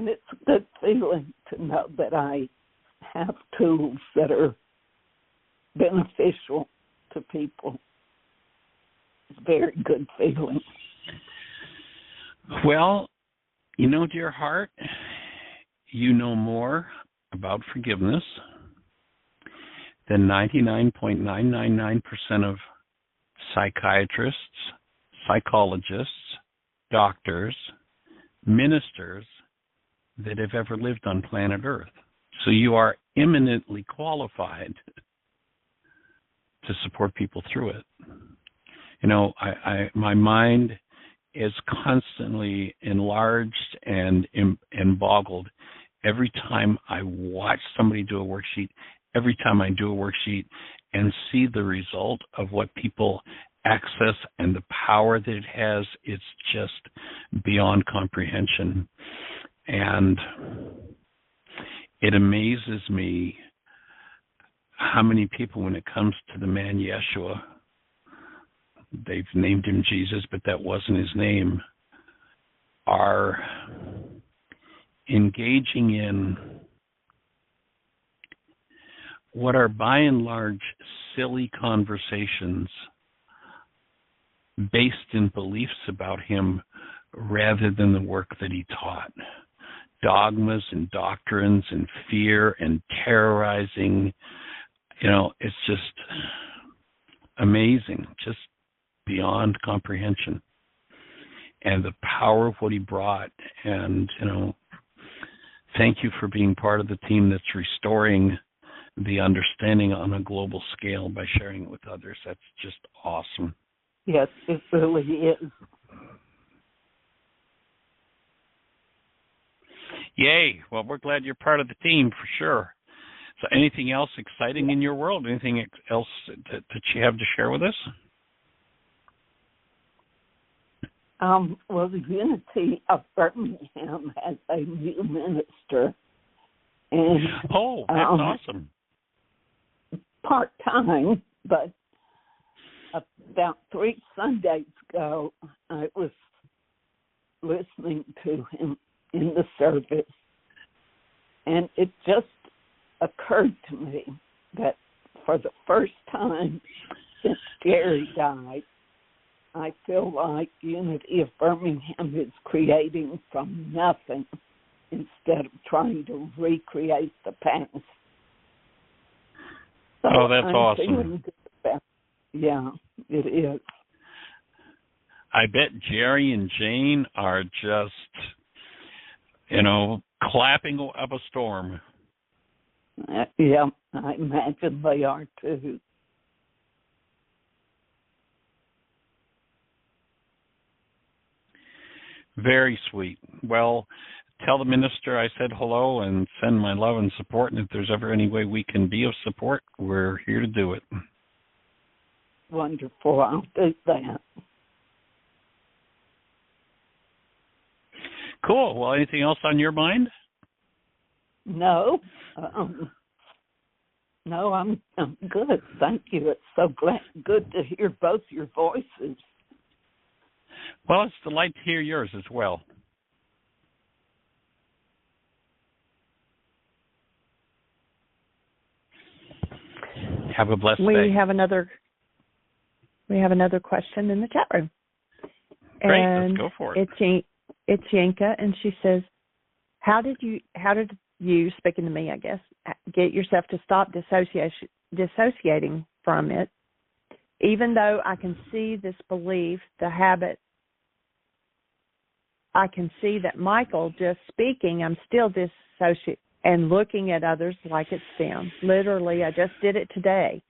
And it's a good feeling to know that I have tools that are beneficial to people. It's a very good feeling. Well, you know, dear heart, you know more about forgiveness than 99.999% of psychiatrists, psychologists, doctors, ministers that have ever lived on planet Earth. So you are eminently qualified to support people through it. You know, my mind is constantly enlarged and boggled every time I watch somebody do a worksheet, every time I do a worksheet and see the result of what people access and the power that it has. It's just beyond comprehension. And it amazes me how many people, when it comes to the man Yeshua, they've named him Jesus, but that wasn't his name, are engaging in what are by and large silly conversations based in beliefs about him rather than the work that he taught. Dogmas and doctrines and fear and terrorizing, you know, it's just amazing, just beyond comprehension. And the power of what he brought. And, you know, thank you for being part of the team that's restoring the understanding on a global scale by sharing it with others. That's just awesome. Yes, it really is. Yay. Well, we're glad you're part of the team for sure. So anything else exciting in your world? Anything else that you have to share with us? Well, the Unity of Birmingham has a new minister. And, oh, that's awesome. Part-time, but about 3 Sundays ago, I was listening to him in the service, and it just occurred to me that for the first time since Gary died, I feel like Unity of Birmingham is creating from nothing instead of trying to recreate the past. So oh, that's I'm awesome. Yeah, it is. I bet Jerry and Jane are just, you know, clapping up a storm. Yeah, I imagine they are too. Very sweet. Well, tell the minister I said hello and send my love and support. And if there's ever any way we can be of support, we're here to do it. Wonderful. I'll do that. Cool. Well, anything else on your mind? No. No, I'm good. Thank you. It's so good to hear both your voices. Well, it's a delight to hear yours as well. Have a blessed day. We have another question in the chat room. Great, and let's go for it. It's Yanka, and she says, how did you, speaking to me, I guess, get yourself to stop dissociating from it? Even though I can see this belief, the habit, I can see that Michael just speaking, I'm still dissociating and looking at others like it's them. Literally, I just did it today.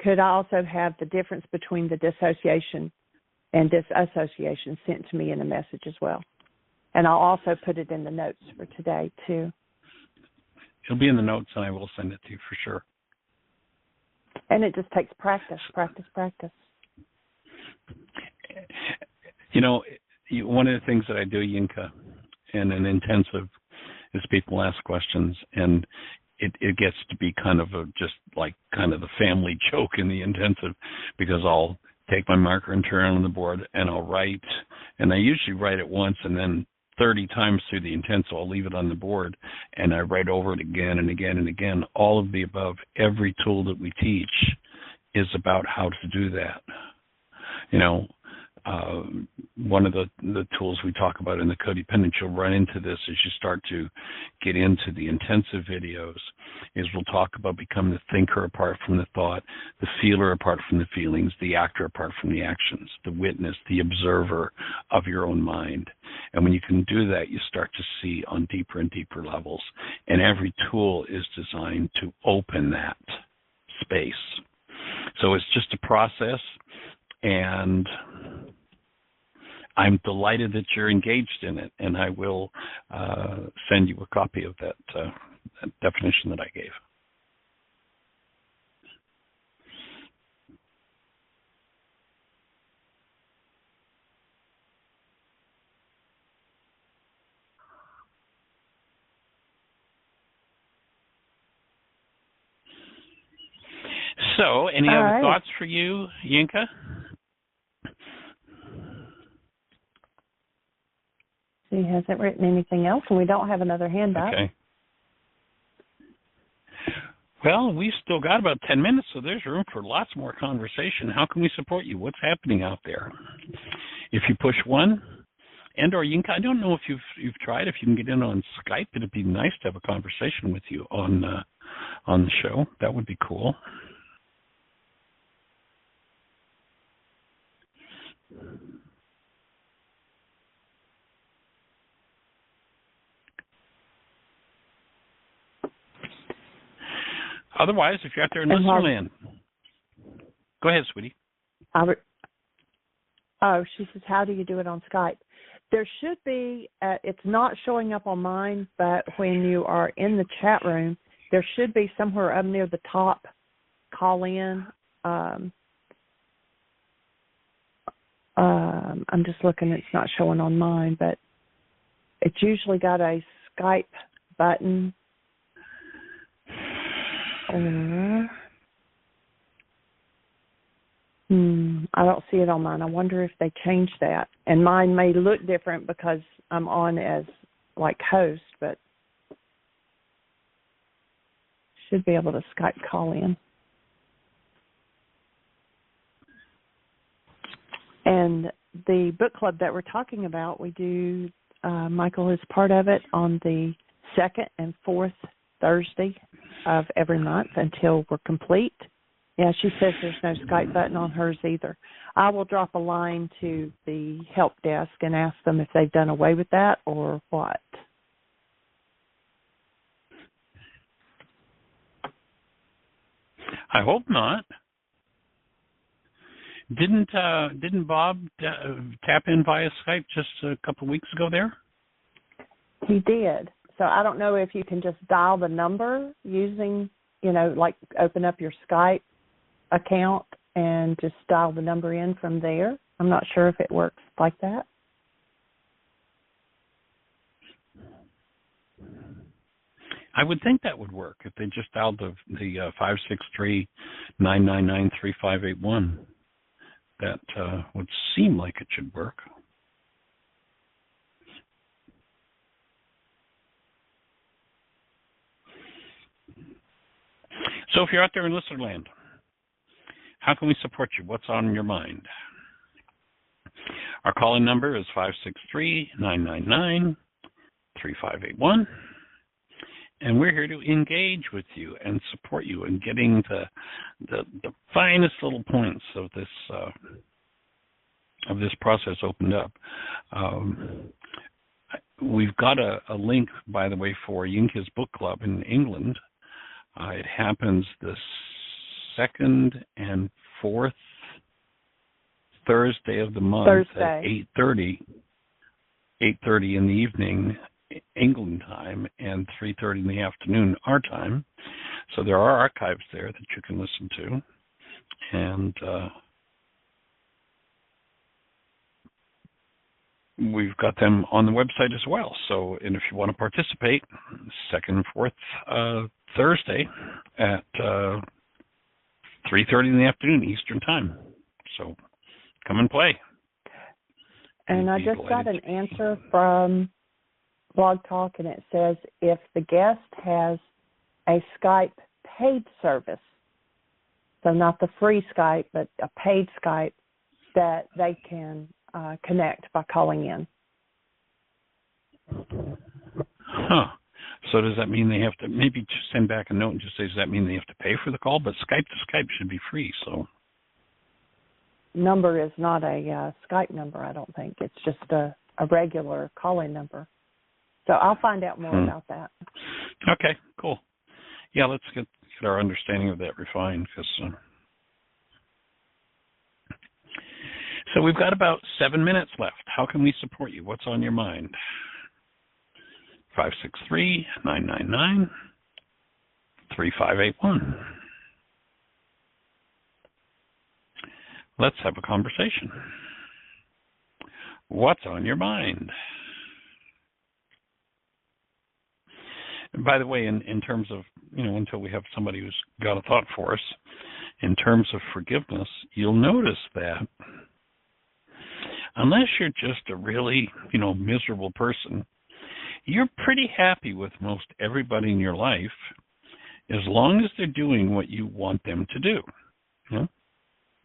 Could I also have the difference between the dissociation and disassociation sent to me in a message as well? And I'll also put it in the notes for today, too. It'll be in the notes, and I will send it to you for sure. And it just takes practice. You know, one of the things that I do, Yinka, in an intensive is people ask questions, and it gets to be kind of the family joke in the intensive, because I'll take my marker and turn it on the board, and I'll write, and I usually write it once, and then 30 times through the intent, so I'll leave it on the board, and I write over it again and again and again. All of the above, every tool that we teach is about how to do that. One of the tools we talk about in the codependent, you'll run into this as you start to get into the intensive videos, is we'll talk about becoming the thinker apart from the thought, the feeler apart from the feelings, the actor apart from the actions, the witness, the observer of your own mind. And when you can do that, you start to see on deeper and deeper levels. And every tool is designed to open that space. So it's just a process, and I'm delighted that you're engaged in it, and I will send you a copy of that definition that I gave. So, any other thoughts for you, Yinka? He hasn't written anything else, and we don't have another handout. Okay. Well, we've still got about 10 minutes, so there's room for lots more conversation. How can we support you? What's happening out there? If you push 1, and/or Yinka, I don't know if you've tried. If you can get in on Skype, it'd be nice to have a conversation with you on the show. That would be cool. Otherwise, if you're out there in listener land, go ahead, sweetie. She says, how do you do it on Skype? There should be, it's not showing up on mine, but when you are in the chat room, there should be somewhere up near the top, call in. I'm just looking, it's not showing on mine, but it's usually got a Skype button. I don't see it on mine. I wonder if they changed that. And mine may look different because I'm on as like host, but should be able to Skype call in. And the book club that we're talking about, we do, Michael is part of it on the 2nd and 4th Thursday of every month until we're complete. Yeah, she says there's no Skype button on hers either. I will drop a line to the help desk and ask them if they've done away with that or what. I hope not. Didn't Bob tap in via Skype just a couple of weeks ago there? He did. So I don't know if you can just dial the number using, like open up your Skype account and just dial the number in from there. I'm not sure if it works like that. I would think that would work if they just dialed the 563-999-3581. That would seem like it should work. So if you're out there in listener land, how can we support you? What's on your mind? Our call-in number is 563-999-3581. And we're here to engage with you and support you in getting the finest little points of this process opened up. We've got a link, by the way, for Yinka's book club in England. It happens the 2nd and 4th Thursday of the month at 8:30 in the evening, England time, and 3:30 in the afternoon, our time. So there are archives there that you can listen to. And we've got them on the website as well. So, and if you want to participate, 2nd and 4th Thursday at 3:30 in the afternoon Eastern time. So come and play. And I just got an answer from Blog Talk, and it says if the guest has a Skype paid service, so not the free Skype, but a paid Skype, that they can connect by calling in. Huh. So does that mean they have to maybe just send back a note and just say, does that mean they have to pay for the call? But Skype to Skype should be free, so. Number is not a Skype number, I don't think. It's just a regular call-in number. So I'll find out more about that. Okay, cool. Yeah, let's get our understanding of that refined. So we've got about 7 minutes left. How can we support you? What's on your mind? 563-999-3581. Let's have a conversation. What's on your mind? And by the way, in terms of, until we have somebody who's got a thought for us, in terms of forgiveness, you'll notice that unless you're just a really, miserable person, you're pretty happy with most everybody in your life as long as they're doing what you want them to do.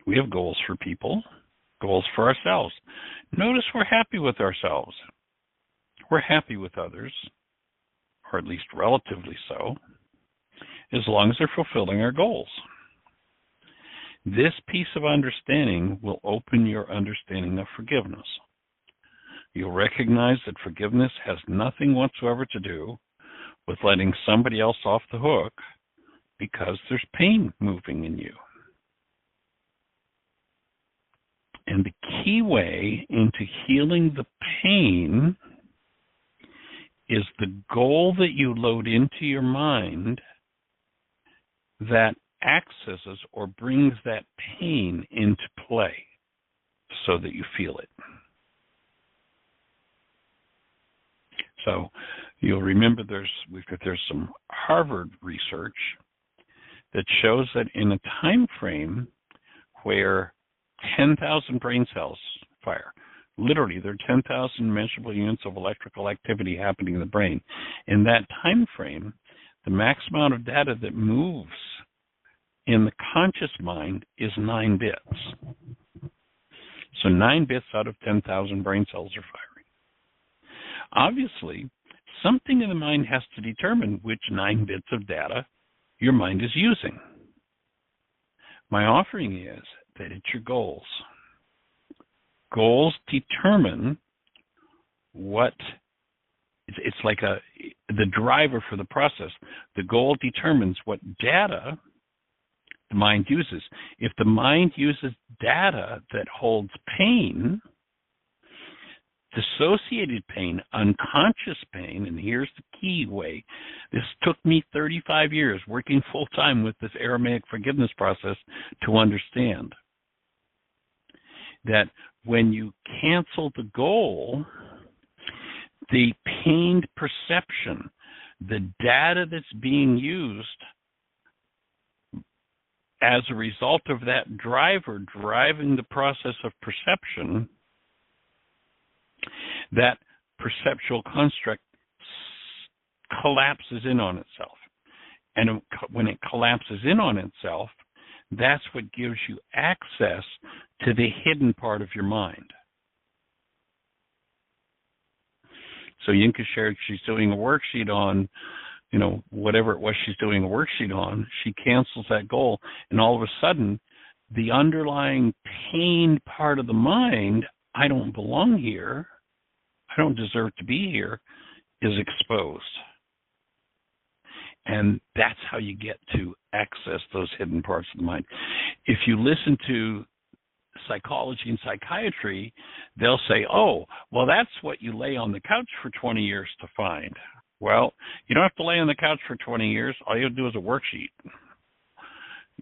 We have goals for people, goals for ourselves. Notice we're happy with ourselves. We're happy with others, or at least relatively so, as long as they're fulfilling our goals. This piece of understanding will open your understanding of forgiveness. You'll recognize that forgiveness has nothing whatsoever to do with letting somebody else off the hook because there's pain moving in you. And the key way into healing the pain is the goal that you load into your mind that accesses or brings that pain into play so that you feel it. So you'll remember there's some Harvard research that shows that in a time frame where 10,000 brain cells fire, literally there are 10,000 measurable units of electrical activity happening in the brain. In that time frame, the max amount of data that moves in the conscious mind is 9 bits. So 9 bits out of 10,000 brain cells are firing. Obviously, something in the mind has to determine which 9 bits of data your mind is using. My offering is that it's your goals. Goals determine what, it's like the driver for the process. The goal determines what data the mind uses. If the mind uses data that holds pain, dissociated pain, unconscious pain, and here's the key way. This took me 35 years working full-time with this Aramaic forgiveness process to understand that when you cancel the goal, the pained perception, the data that's being used as a result of that driver driving the process of perception, that perceptual construct collapses in on itself. And when it collapses in on itself, that's what gives you access to the hidden part of your mind. So Yinka shared she's doing a worksheet on, whatever it was she's doing a worksheet on, she cancels that goal, and all of a sudden, the underlying pained part of the mind, I don't belong here, I don't deserve to be here, is exposed. And that's how you get to access those hidden parts of the mind. If you listen to psychology and psychiatry, they'll say, oh, well, that's what you lay on the couch for 20 years to find. Well, you don't have to lay on the couch for 20 years. All you have to do is a worksheet.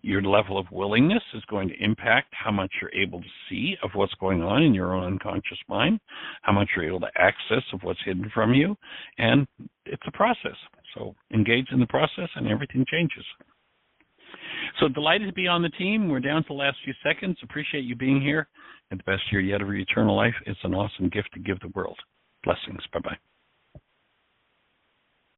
Your level of willingness is going to impact how much you're able to see of what's going on in your own unconscious mind, how much you're able to access of what's hidden from you, and it's a process. So engage in the process and everything changes. So delighted to be on the team. We're down to the last few seconds. Appreciate you being here. And the best year yet of your eternal life. It's an awesome gift to give the world. Blessings. Bye-bye.